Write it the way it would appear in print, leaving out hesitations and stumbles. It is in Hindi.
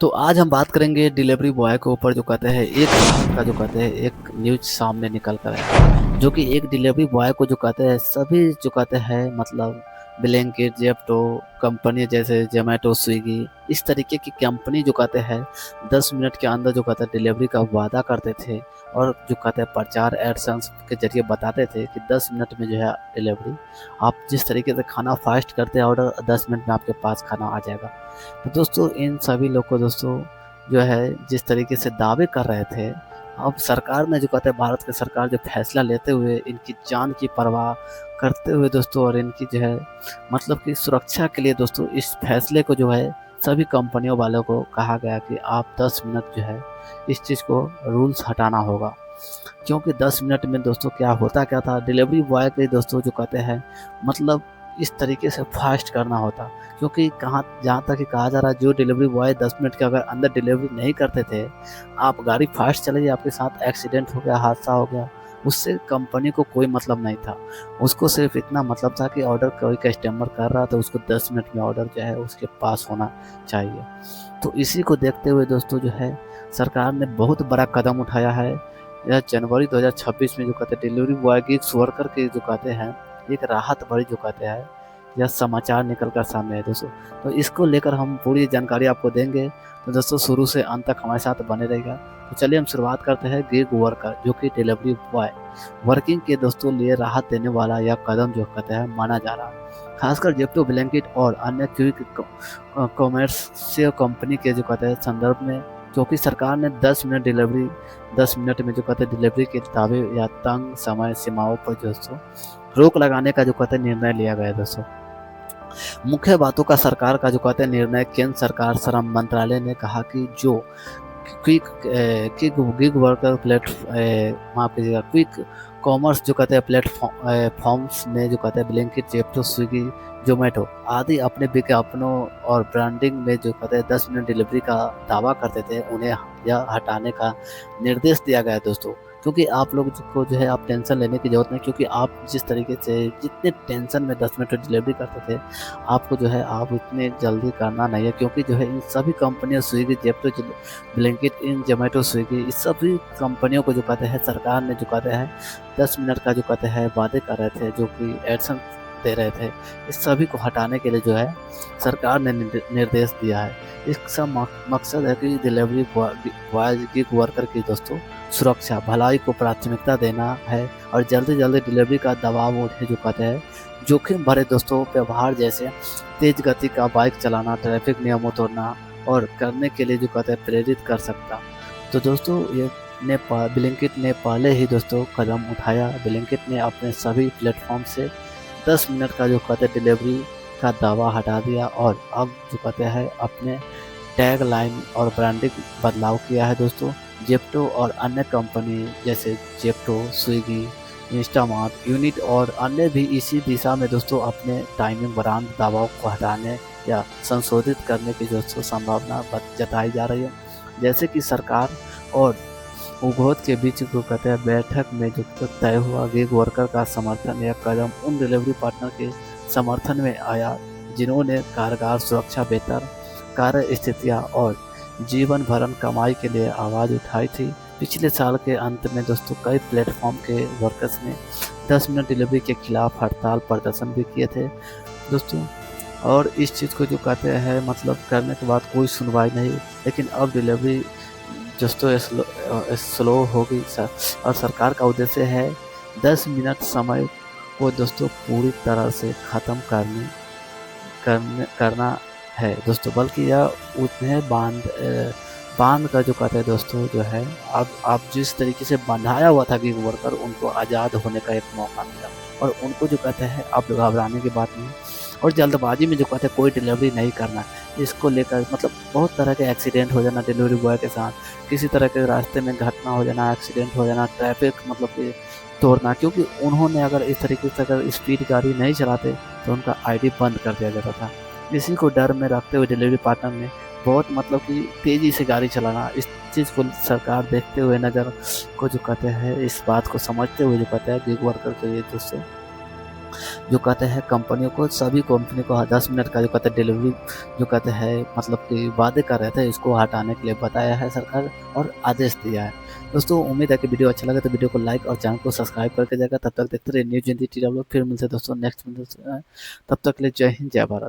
तो आज हम बात करेंगे डिलीवरी बॉय के ऊपर जो कहते हैं एक का जो कहते हैं एक न्यूज़ सामने निकल कर है, जो कि एक डिलीवरी बॉय को जो कहते हैं सभी जो कहते हैं मतलब ब्लिंकिट, ज़ेप्टो कंपनी जैसे ज़ोमैटो, स्विगी इस तरीके की कंपनी जो कहते हैं 10 मिनट के अंदर जो कहते हैं डिलीवरी का वादा करते थे और जो कहते हैं प्रचार एडसेंस के ज़रिए बताते थे कि 10 मिनट में जो है डिलीवरी आप जिस तरीके से खाना फास्ट करते हैं ऑर्डर 10 मिनट में आपके पास खाना आ जाएगा। तो दोस्तों इन सभी लोग को दोस्तों जो है जिस तरीके से दावे कर रहे थे, अब सरकार ने जो कहते हैं भारत की सरकार जो फैसला लेते हुए इनकी जान की परवाह करते हुए दोस्तों और इनकी जो है मतलब कि सुरक्षा के लिए दोस्तों इस फैसले को जो है सभी कंपनियों वालों को कहा गया कि आप 10 मिनट जो है इस चीज़ को रूल्स हटाना होगा। क्योंकि 10 मिनट में दोस्तों क्या था डिलीवरी बॉय के दोस्तों जो कहते हैं मतलब इस तरीके से फास्ट करना होता, क्योंकि कहाँ जहाँ तक कि कहा जा रहा है जो डिलीवरी बॉय 10 मिनट के अगर अंदर डिलीवरी नहीं करते थे, आप गाड़ी फास्ट चलाई आपके साथ एक्सीडेंट हो गया, हादसा हो गया, उससे कंपनी को कोई मतलब नहीं था। उसको सिर्फ इतना मतलब था कि ऑर्डर कोई कस्टमर कर रहा था उसको 10 मिनट में ऑर्डर जो है उसके पास होना चाहिए। तो इसी को देखते हुए दोस्तों जो है सरकार ने बहुत बड़ा कदम उठाया है। यह जनवरी 2026 में जो कहते हैं डिलीवरी बॉय गिग्स वर्कर के जो कहते हैं एक राहत भरी जो कहते हैं यह समाचार निकल कर सामने है दोस्तों। तो इसको लेकर हम पूरी जानकारी आपको देंगे, तो दोस्तों शुरू से अंत तक हमारे साथ बने रहेगा। तो चलिए हम शुरुआत करते हैं गिग वर्कर जो कि डिलीवरी बॉय वर्किंग के दोस्तों लिए राहत देने वाला यह कदम जो कहते हैं माना जा रहा है। खासकर ज़ेप्टो, ब्लिंकिट और अन्य क्विक कॉमर्स कंपनी के जो कहते हैं संदर्भ में, क्योंकि सरकार ने 10 मिनट में जो कहते हैं डिलीवरी के दावे या तंग समय सीमाओं पर दोस्तों रोक लगाने का जो कहते हैं निर्णय लिया गया है दोस्तों। मुख्य बातों का सरकार का जो कहते हैं निर्णय केंद्र सरकार श्रम मंत्रालय ने कहा कि जो क्विक गिग वर्कर माफ कीजिएगा क्विक कॉमर्स जो कहते हैं प्लेटफॉर्म्स में जो कहते हैं ब्लिंकिट, ज़ेप्टो, स्विगी, ज़ोमैटो आदि अपने विज्ञापनों और ब्रांडिंग में जो कहते हैं 10 मिनट डिलीवरी का दावा करते थे उन्हें यह हटाने का निर्देश दिया गया है दोस्तों। क्योंकि आप लोग को जो है आप टेंशन लेने की ज़रूरत नहीं, क्योंकि आप जिस तरीके से जितने टेंशन में 10 मिनट डिलीवरी करते थे आपको जो है आप इतने जल्दी करना नहीं है, क्योंकि जो है इन सभी कंपनियों स्विगी, ज़ेप्टो, ब्लिंकिट, इन ज़ोमैटो, स्विगी इस सभी कंपनियों को जो कहते हैं सरकार ने जो कहते हैं 10 मिनट का जो कहते हैं वादे कर रहे थे जो कि एडसेंस दे रहे थे, इस सभी को हटाने के लिए जो है सरकार ने निर्देश दिया है। इसका मकसद है कि डिलीवरी बॉय गिग वर्कर की दोस्तों सुरक्षा भलाई को प्राथमिकता देना है और जल्दी जल्दी डिलीवरी का दबाव उन्हें जो कहते हैं जोखिम भरे दोस्तों व्यवहार जैसे तेज गति का बाइक चलाना, ट्रैफिक नियमों तोड़ना और करने के लिए जो कहते हैं प्रेरित कर सकता। तो दोस्तों ये ब्लिंकिट ने पहले ही दोस्तों कदम उठाया। ब्लिंकिट ने अपने सभी प्लेटफॉर्म से 10 मिनट का जो कहते हैं डिलीवरी का दावा हटा दिया और अब जो कहते हैं अपने टैग लाइन और ब्रांडिंग बदलाव किया है दोस्तों। ज़ेप्टो और अन्य कंपनी जैसे ज़ेप्टो, स्विगी, इंस्टामार्ट, यूनिट और अन्य भी इसी दिशा में दोस्तों अपने टाइमिंग ब्रांड दावों को हटाने या संशोधित करने की दोस्तों संभावना जताई जा रही है। जैसे कि सरकार और उद्योग के बीच जो कहते हैं बैठक में जो तय हुआ गिग वर्कर का समर्थन या कदम उन डिलीवरी पार्टनर के समर्थन में आया जिन्होंने कारगर सुरक्षा, बेहतर कार्य स्थितियाँ और जीवन भरण कमाई के लिए आवाज़ उठाई थी। पिछले साल के अंत में दोस्तों कई प्लेटफॉर्म के वर्कर्स ने 10 मिनट डिलीवरी के खिलाफ हड़ताल प्रदर्शन भी किए थे दोस्तों, और इस चीज़ को जो कहते हैं मतलब करने के बाद कोई सुनवाई नहीं। लेकिन अब डिलीवरी दोस्तों स्लो होगी और सरकार का उद्देश्य है 10 मिनट समय को दोस्तों पूरी तरह से ख़त्म करना है दोस्तों, बल्कि यह उतने बांध का जो कहते हैं दोस्तों जो है अब आप जिस तरीके से बंधाया हुआ था गिग वर्कर उनको आज़ाद होने का एक मौका मिला और उनको जो कहते हैं अब घबराने की बात नहीं और जल्दबाजी में जो कहते हैं कोई डिलीवरी नहीं करना। इसको लेकर मतलब बहुत तरह के एक्सीडेंट हो जाना डिलीवरी बॉय के साथ, किसी तरह के रास्ते में घटना हो जाना, एक्सीडेंट हो जाना, ट्रैफिक मतलब कि तोड़ना, क्योंकि उन्होंने अगर इस तरीके से अगर स्पीड गाड़ी नहीं चलाते तो उनका आईडी बंद कर दिया जाता था। इसी को डर में रखते हुए डिलीवरी पार्टनर ने बहुत मतलब कि तेज़ी से गाड़ी चलाना, इस चीज़ को सरकार देखते हुए नज़र को जो कहते हैं इस बात को समझते हुए जो कहते हैं गिग वर्कर के लिए दोस्तों जो कहते हैं कंपनियों को, सभी कंपनी को 10 मिनट का जो कहते हैं डिलीवरी जो कहते हैं मतलब कि वादे कर रहे थे, इसको हटाने के लिए बताया है सरकार और आदेश दिया है। दोस्तों उम्मीद है कि वीडियो अच्छा लगा तो वीडियो को लाइक और चैनल को सब्सक्राइब करके जाएगा। तब तक देखते रहिए न्यूज़ हिंदी TW। फिर मिलते हैं दोस्तों नेक्स्ट वीडियो। तब तक के लिए जय हिंद, जय भारत।